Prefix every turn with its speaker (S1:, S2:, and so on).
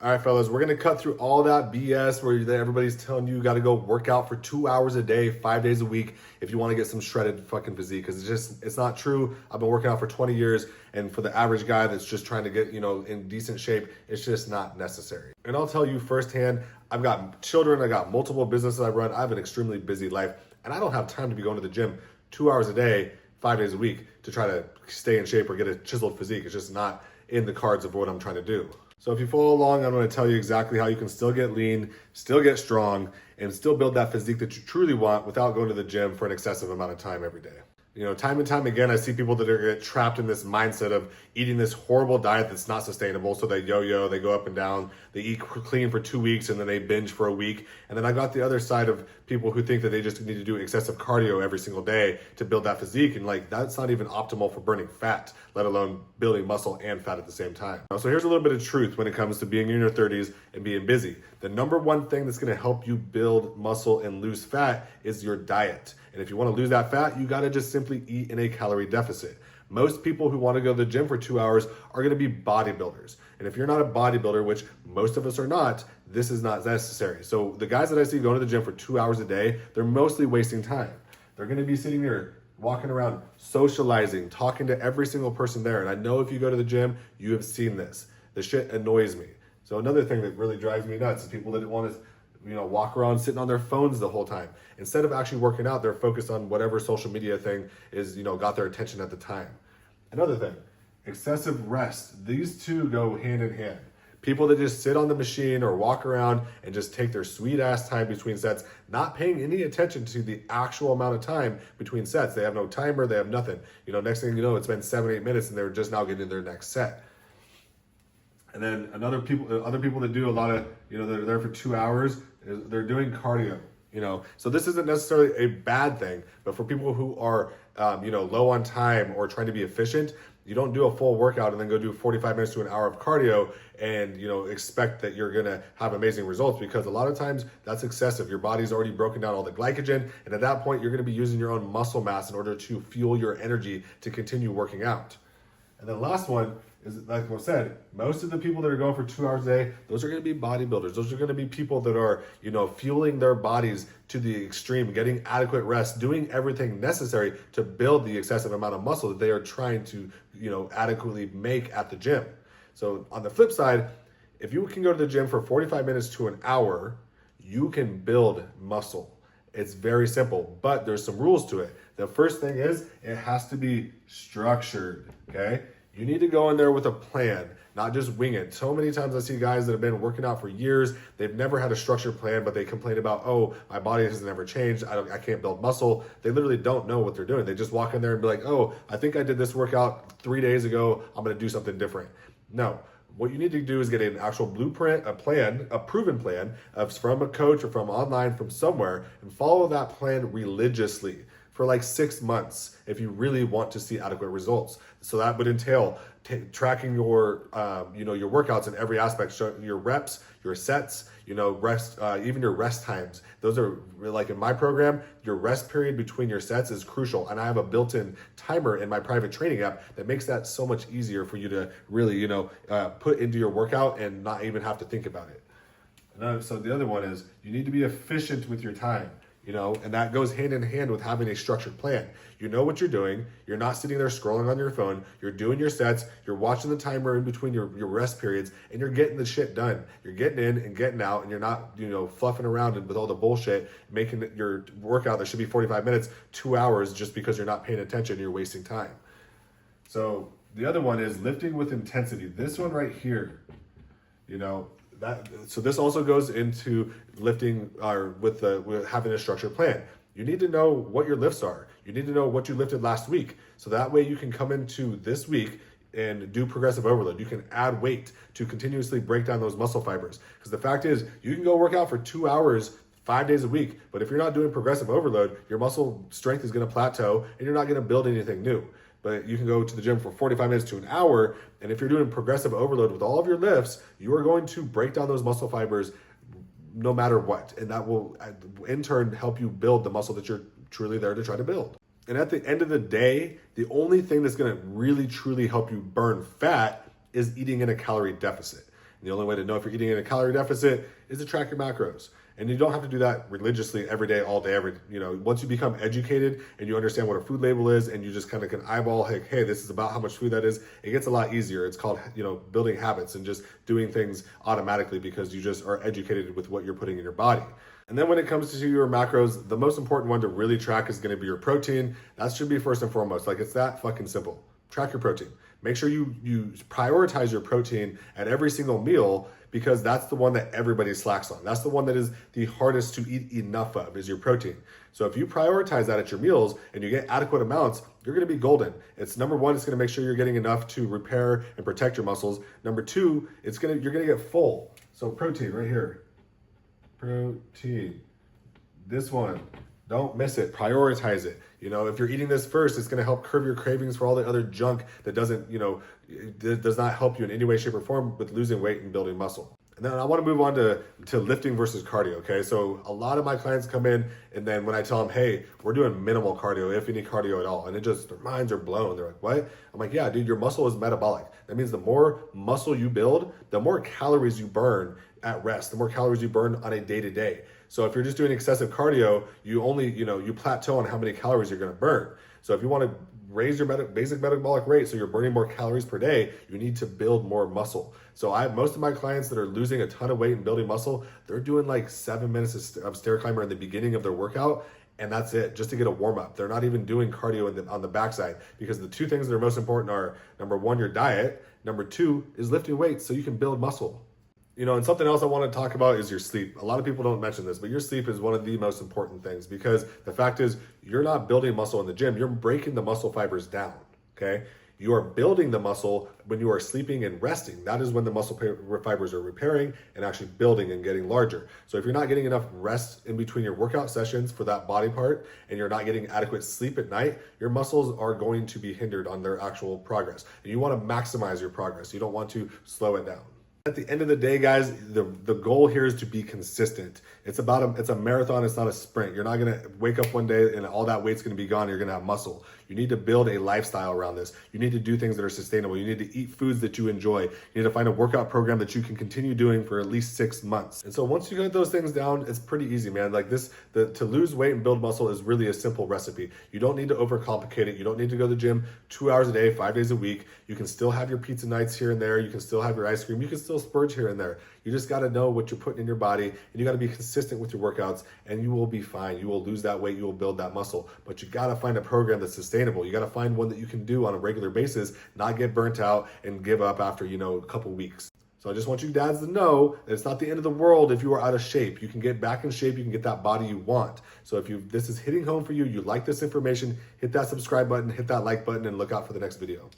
S1: All right, fellas, we're going to cut through all that BS where everybody's telling you got to go work out for 2 hours a day, 5 days a week if you want to get some shredded fucking physique, because it's not true. I've been working out for 20 years, and for the average guy that's just trying to get, in decent shape, it's just not necessary. And I'll tell you firsthand, I've got children, I got multiple businesses I run, I have an extremely busy life, and I don't have time to be going to the gym 2 hours a day, 5 days a week to try to stay in shape or get a chiseled physique. It's just not in the cards of what I'm trying to do. So if you follow along, I'm going to tell you exactly how you can still get lean, still get strong, and still build that physique that you truly want without going to the gym for an excessive amount of time every day. Time and time again, I see people that get trapped in this mindset of eating this horrible diet that's not sustainable. So they yo-yo, they go up and down, they eat clean for 2 weeks and then they binge for a week. And then I got the other side of people who think that they just need to do excessive cardio every single day to build that physique. And that's not even optimal for burning fat, let alone building muscle and fat at the same time. So here's a little bit of truth when it comes to being in your 30s and being busy. The number one thing that's going to help you build muscle and lose fat is your diet. And if you want to lose that fat, you got to just simply eat in a calorie deficit. Most people who want to go to the gym for 2 hours are going to be bodybuilders. And if you're not a bodybuilder, which most of us are not, this is not necessary. So the guys that I see going to the gym for 2 hours a day, they're mostly wasting time. They're going to be sitting there walking around, socializing, talking to every single person there. And I know if you go to the gym, you have seen this. This shit annoys me. So another thing that really drives me nuts is people that want to walk around sitting on their phones the whole time. Instead of actually working out, they're focused on whatever social media thing is, got their attention at the time. Another thing, excessive rest. These two go hand in hand. People that just sit on the machine or walk around and just take their sweet ass time between sets, not paying any attention to the actual amount of time between sets. They have no timer, they have nothing. Next thing you know, it's been 7-8 minutes and they're just now getting their next set. And then other people that do a lot of, they're there for 2 hours, they're doing cardio, So this isn't necessarily a bad thing, but for people who are, low on time or trying to be efficient, you don't do a full workout and then go do 45 minutes to an hour of cardio and, expect that you're going to have amazing results, because a lot of times that's excessive. Your body's already broken down all the glycogen. And at that point, you're going to be using your own muscle mass in order to fuel your energy to continue working out. And then last one is, like I said, most of the people that are going for 2 hours a day, those are going to be bodybuilders. Those are going to be people that are, fueling their bodies to the extreme, getting adequate rest, doing everything necessary to build the excessive amount of muscle that they are trying to, adequately make at the gym. So on the flip side, if you can go to the gym for 45 minutes to an hour, you can build muscle. It's very simple, but there's some rules to it. The first thing is it has to be structured, okay? You need to go in there with a plan, not just wing it. So many times I see guys that have been working out for years, they've never had a structured plan, but they complain about, oh, my body has never changed, I can't build muscle. They literally don't know what they're doing. They just walk in there and be like, oh, I think I did this workout 3 days ago, I'm gonna do something different. No. What you need to do is get an actual blueprint, a plan, a proven plan from a coach or from online, from somewhere, and follow that plan religiously for like 6 months if you really want to see adequate results. So that would entail tracking your your workouts in every aspect, so your reps, your sets, rest, even your rest times. Those are, like in my program, your rest period between your sets is crucial. And I have a built-in timer in my private training app that makes that so much easier for you to really, put into your workout and not even have to think about it. And so the other one is you need to be efficient with your time. And that goes hand in hand with having a structured plan. You know what you're doing. You're not sitting there scrolling on your phone. You're doing your sets. You're watching the timer in between your rest periods, and you're getting the shit done. You're getting in and getting out, and you're not, fluffing around with all the bullshit, making your workout that should be 45 minutes, 2 hours just because you're not paying attention and you're wasting time. So the other one is lifting with intensity. This one right here, so this also goes into lifting with having a structured plan. You need to know what your lifts are. You need to know what you lifted last week. So that way you can come into this week and do progressive overload. You can add weight to continuously break down those muscle fibers. Because the fact is, you can go work out for 2 hours, 5 days a week, but if you're not doing progressive overload, your muscle strength is going to plateau and you're not going to build anything new. But you can go to the gym for 45 minutes to an hour, and if you're doing progressive overload with all of your lifts, you are going to break down those muscle fibers no matter what. And that will, in turn, help you build the muscle that you're truly there to try to build. And at the end of the day, the only thing that's going to really, truly help you burn fat is eating in a calorie deficit. And the only way to know if you're eating in a calorie deficit is to track your macros. And you don't have to do that religiously every day, all day, once you become educated and you understand what a food label is and you just kind of can eyeball, like, hey, this is about how much food that is, it gets a lot easier. It's called, building habits and just doing things automatically because you just are educated with what you're putting in your body. And then when it comes to your macros, the most important one to really track is going to be your protein. That should be first and foremost. Like, it's that fucking simple. Track your protein. Make sure you prioritize your protein at every single meal, because that's the one that everybody slacks on. That's the one that is the hardest to eat enough of, is your protein. So if you prioritize that at your meals and you get adequate amounts, you're gonna be golden. It's number one, it's gonna make sure you're getting enough to repair and protect your muscles. Number two, you're gonna get full. So protein right here, protein, this one, don't miss it, prioritize it. If you're eating this first, it's gonna help curb your cravings for all the other junk that does not help you in any way, shape, or form with losing weight and building muscle. And then I wanna move on to lifting versus cardio, okay? So a lot of my clients come in, and then when I tell them, hey, we're doing minimal cardio, if any cardio at all, and their minds are blown. They're like, what? I'm like, yeah, dude, your muscle is metabolic. That means the more muscle you build, the more calories you burn at rest, the more calories you burn on a day-to-day. So if you're just doing excessive cardio, you only, you plateau on how many calories you're gonna burn. So if you wanna raise your basic metabolic rate so you're burning more calories per day, you need to build more muscle. So most of my clients that are losing a ton of weight and building muscle, they're doing like 7 minutes of stair climber in the beginning of their workout, and that's it, just to get a warm up. They're not even doing cardio on the backside, because the two things that are most important are, number one, your diet. Number two is lifting weights so you can build muscle. And something else I want to talk about is your sleep. A lot of people don't mention this, but your sleep is one of the most important things, because the fact is, you're not building muscle in the gym, you're breaking the muscle fibers down, okay? You are building the muscle when you are sleeping and resting. That is when the muscle fibers are repairing and actually building and getting larger. So if you're not getting enough rest in between your workout sessions for that body part, and you're not getting adequate sleep at night, your muscles are going to be hindered on their actual progress. And you want to maximize your progress. You don't want to slow it down. At the end of the day, guys, the goal here is to be consistent. It's a marathon, it's not a sprint. You're not gonna wake up one day and all that weight's gonna be gone, you're gonna have muscle. You need to build a lifestyle around this. You need to do things that are sustainable. You need to eat foods that you enjoy. You need to find a workout program that you can continue doing for at least 6 months. And so once you get those things down, it's pretty easy, man. Like to lose weight and build muscle is really a simple recipe. You don't need to overcomplicate it. You don't need to go to the gym 2 hours a day, 5 days a week. You can still have your pizza nights here and there. You can still have your ice cream. You can still splurge here and there. You just got to know what you're putting in your body, and you got to be consistent with your workouts, and you will be fine. You will lose that weight. You will build that muscle, but you got to find a program that's sustainable. You got to find one that you can do on a regular basis, not get burnt out and give up after, a couple weeks. So I just want you dads to know that it's not the end of the world if you are out of shape. You can get back in shape. You can get that body you want. So if this is hitting home for you, you like this information, hit that subscribe button, hit that like button, and look out for the next video.